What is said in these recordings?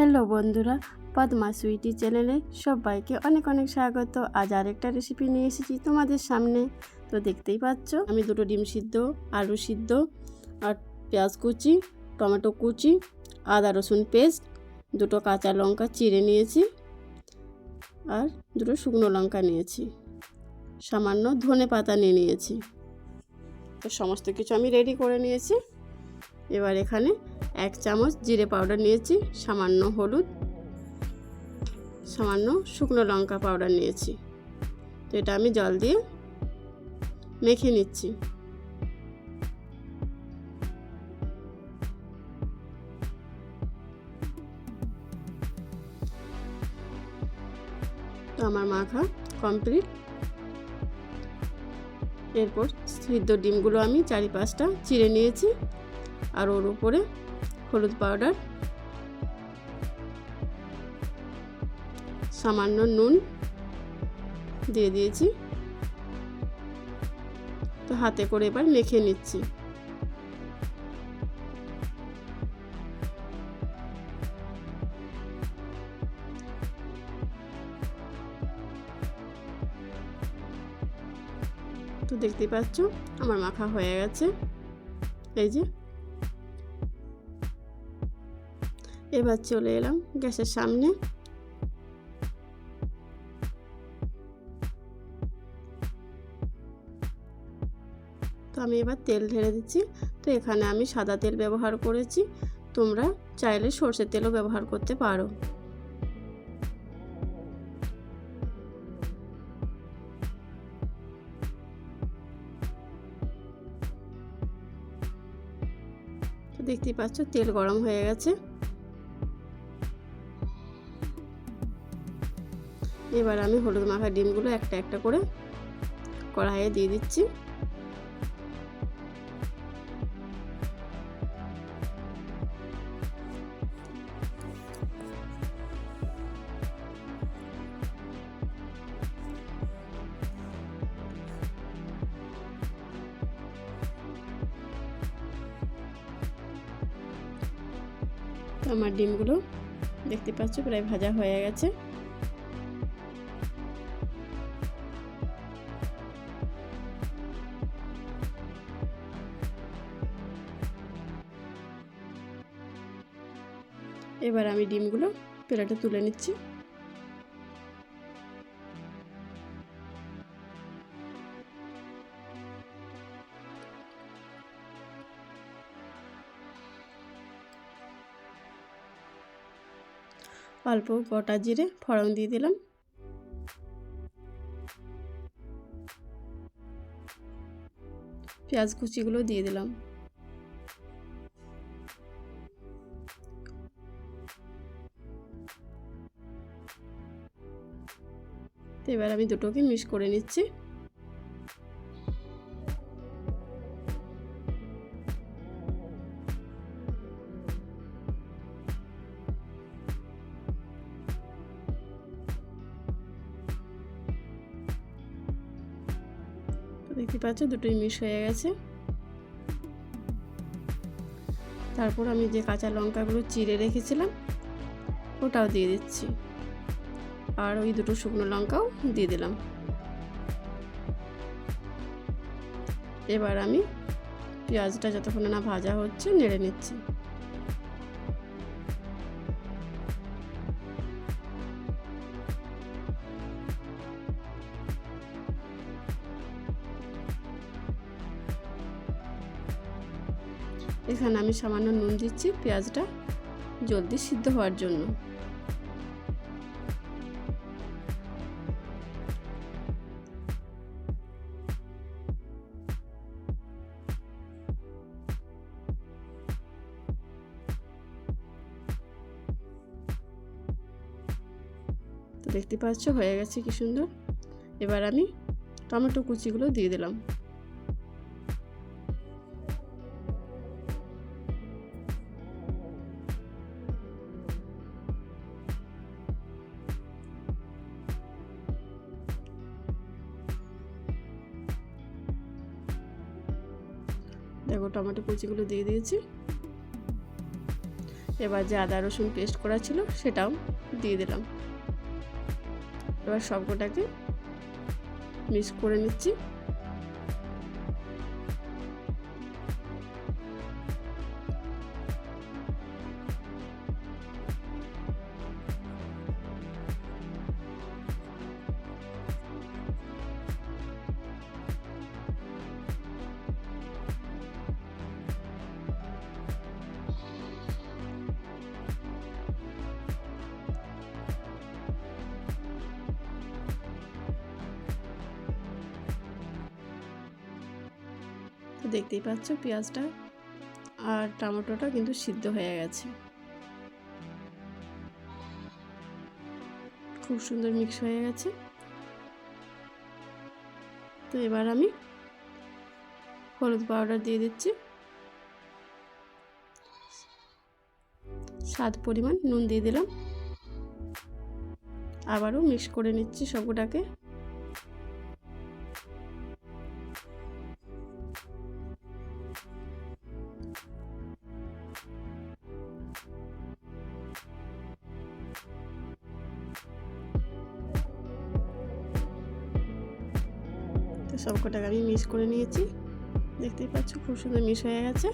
Hello বন্ধুরা, পদ্মা সুইটি চ্যানেলে সবাইকে অনেক অনেক স্বাগত। আজ আরেকটা রেসিপি নিয়ে এসেছি তোমাদের সামনে। তো দেখতেই পাচ্ছ, আমি দুটো ডিম সিদ্ধ, আলু সিদ্ধ আর পেঁয়াজ কুচি, টমেটো কুচি, আদা রসুন পেস্ট, দুটো কাঁচা লঙ্কা চিড়ে নিয়েছি আর দুটো শুকনো লঙ্কা নিয়েছি, সামান্য ধনে পাতা নিয়েছি। তো সমস্ত কিছু আমি রেডি করে নিয়েছি। এবার এখানে 1 চামচ জিরে পাউডার নিয়েছি, সামান্য হলুদ, সামান্য শুকনো লঙ্কা পাউডার নিয়েছি। তো এটা আমি জল দিয়ে মেখে নিচ্ছি। তো আমার মাখা কমপ্লিট। এরপর সিদ্ধ ডিমগুলো আমি 4-5টা চিড়ে নিয়েছি আর ওর উপরে হলুদ পাউডার, সামান্য নুন দিয়ে দিয়েছি। তো হাতে করে এবার মেখে নিচ্ছি। তো দেখতেই পাচ্ছ আমার মাখা হয়ে গেছে। এই যে, এবার চলে এলাম গ্যাসের সামনে। তো আমি এবার তেল ঢেলে দিচ্ছি। তো এখানে আমি সাদা তেল ব্যবহার করেছি, তোমরা চাইলে সরষের তেলও ব্যবহার করতে পারো। তো দেখতেই পাচ্ছ তেল গরম হয়ে গেছে। এবার আমি হলুদ মাখা ডিমগুলো একটা একটা করে কড়াইয়ে দিয়ে দিচ্ছি। তো আমার ডিমগুলো দেখতে পাচ্ছ প্রায় ভাজা হয়ে গেছে। এবার আমি ডিমগুলো প্লেটে তুলে নিচ্ছি। অল্প গোটা জিরে ফোড়ন দিয়ে দিলাম। পেঁয়াজ কুচিগুলো দিয়ে দিলাম। তো এবার আমি দুটোকে মিক্স করে নিচ্ছি। দেখতে পাচ্ছ দুটোই মিক্স হয়ে গেছে। তারপর আমি যে কাঁচা লঙ্কাগুলো চিড়ে রেখেছিলাম ওটাও দিয়ে দিচ্ছি, আর ওই দুটো শুকনো লঙ্কাও দিয়ে দিলাম। এবার আমি পেঁয়াজটা যতক্ষণ না ভাজা হচ্ছে নেড়ে নিচ্ছি। এখানে আমি সামান্য নুন দিচ্ছি পেঁয়াজটা জলদি সিদ্ধ হওয়ার জন্য। তো দেখতে পাচ্ছ হয়ে গেছে কি সুন্দর। এবার আমি টমেটো কুচিগুলো দিয়ে দিলাম। দেখো টমেটো কুচিগুলো দিয়ে দিয়েছি। এবার যে আদা রসুন পেস্ট করা ছিল সেটাও দিয়ে দিলাম। এবার সবকটাকে মিক্স করে নিচ্ছি। তো দেখতেই পাচ্ছ পেঁয়াজটা আর টমেটোটা কিন্তু সিদ্ধ হয়ে গেছে, খুব সুন্দর মিক্স হয়ে গেছে। তো এবার আমি হলুদ পাউডার দিয়ে দিচ্ছি, স্বাদ পরিমাণ নুন দিয়ে দিলাম, আবারও মিক্স করে নিচ্ছি সবটাকে। তো সবকটাকে আমি মিক্স করে নিয়েছি, দেখতেই পাচ্ছ খুব সুন্দর মিক্স হয়ে গেছে।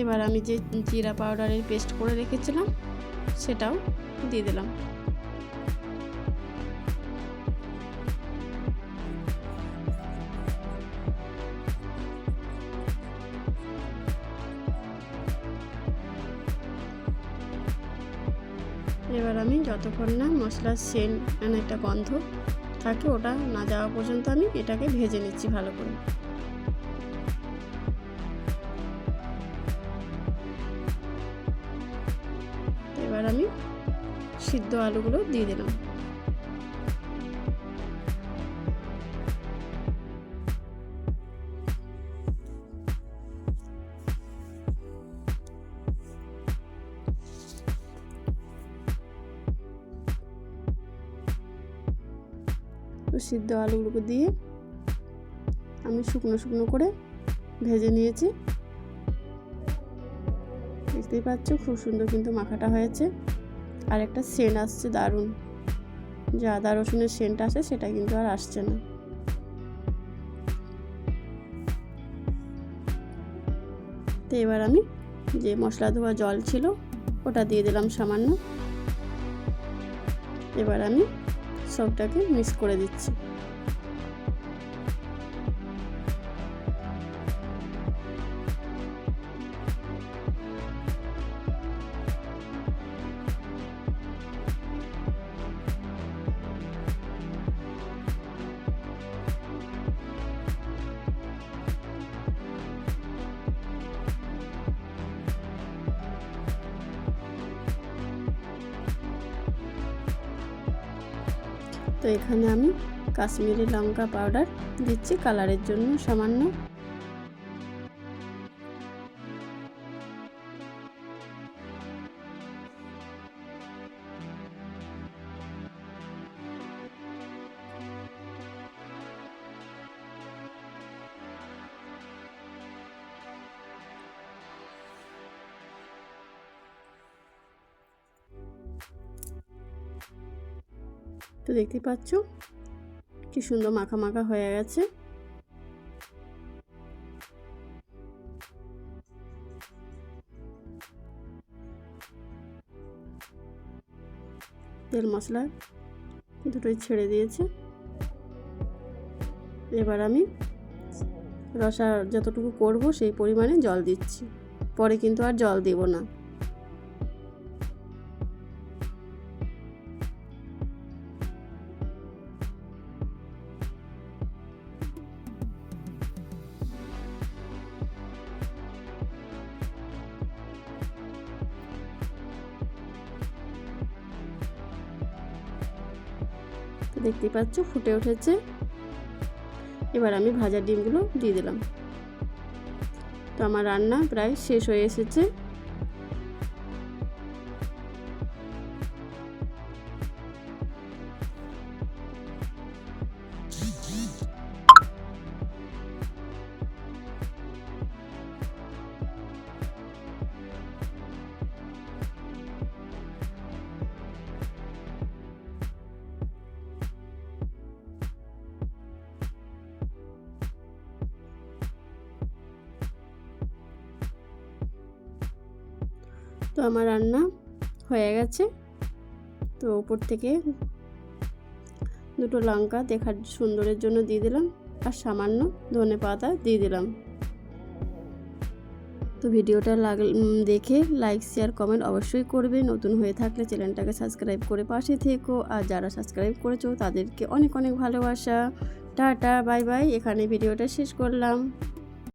এবার আমি যে জিরা পাউডারের পেস্ট করে রেখেছিলাম সেটাও দিয়ে দিলাম। এবার আমি যতক্ষণ না মশলার সেন্ট একটা গন্ধ থাকে ওটা না যাওয়া পর্যন্ত আমি এটাকে ভেজে নিচ্ছি ভালো করে। এবার আমি সিদ্ধ আলুগুলো দিয়ে দিলাম। সিদ্ধ আলুগুলো দিয়ে আমি শুকনো শুকনো করে ভেজে নিয়েছি, দেখতেই পাচ্ছ খুব সুন্দর কিন্তু মাখাটা হয়েছে। আর একটা সেন্ট আসছে দারুণ, যে আদা রসুনের সেন্ট আসে সেটা কিন্তু আর আসছে না। তো এবার আমি যে মশলা ধোয়া জল ছিল ওটা দিয়ে দিলাম সামান্য। এবার আমি সবটাকে মিক্স করে দিচ্ছি। তো এখানে আমি কাশ্মীরি লঙ্কা পাউডার দিচ্ছি কালারের জন্য সামান্য। তো দেখতেই পাচ্ছ কি সুন্দর মাখা মাখা হয়ে গেছে। তেল মশলা দুটোই ছেড়ে দিয়েছে। এবার আমি রসা যতটুকু করব সেই পরিমাণে জল দিচ্ছি, পরে কিন্তু আর জল দেব না। দেখতেই পাচ্ছ ফুটে উঠেছে। এবার আমি ভাজা ডিমগুলো দিয়ে দিলাম। তো আমার রান্না প্রায় শেষ হয়ে এসেছে। আমার রান্না হয়ে গেছে। তো উপর থেকে দুটো লঙ্কা দেখার সুন্দরের জন্য দিয়ে দিলাম, আর সামান্য ধনেপাতা দিয়ে দিলাম। তো ভিডিওটা দেখে লাইক শেয়ার কমেন্ট অবশ্যই করবে। নতুন হয়ে থাকলে চ্যানেলটাকে সাবস্ক্রাইব করে পাশে থেকো, আর যারা সাবস্ক্রাইব করেছো তাদেরকে অনেক অনেক ভালোবাসা। Tata, bye bye. এখানে ভিডিওটা শেষ করলাম।